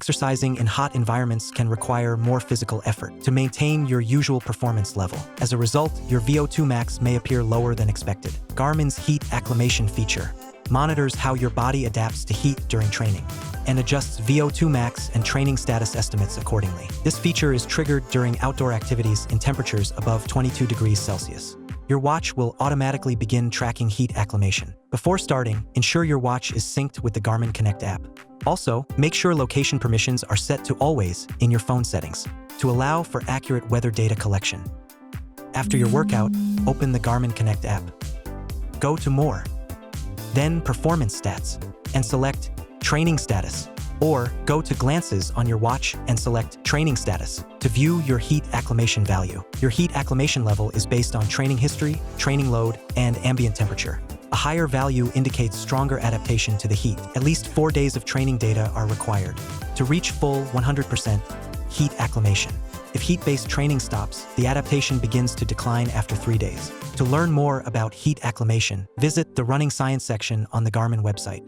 Exercising in hot environments can require more physical effort to maintain your usual performance level. As a result, your VO2 max may appear lower than expected. Garmin's Heat Acclimation feature monitors how your body adapts to heat during training and adjusts VO2 max and training status estimates accordingly. This feature is triggered during outdoor activities in temperatures above 22 degrees Celsius. Your watch will automatically begin tracking heat acclimation. Before starting, ensure your watch is synced with the Garmin Connect app. Also, make sure location permissions are set to always in your phone settings to allow for accurate weather data collection. After your workout, open the Garmin Connect app. Go to More, then Performance Stats, and select Training Status. Or go to Glances on your watch and select Training Status to view your heat acclimation value. Your heat acclimation level is based on training history, training load, and ambient temperature. A higher value indicates stronger adaptation to the heat. At least 4 days of training data are required to reach full 100% heat acclimation. If heat-based training stops, the adaptation begins to decline after 3 days. To learn more about heat acclimation, visit the Running Science section on the Garmin website.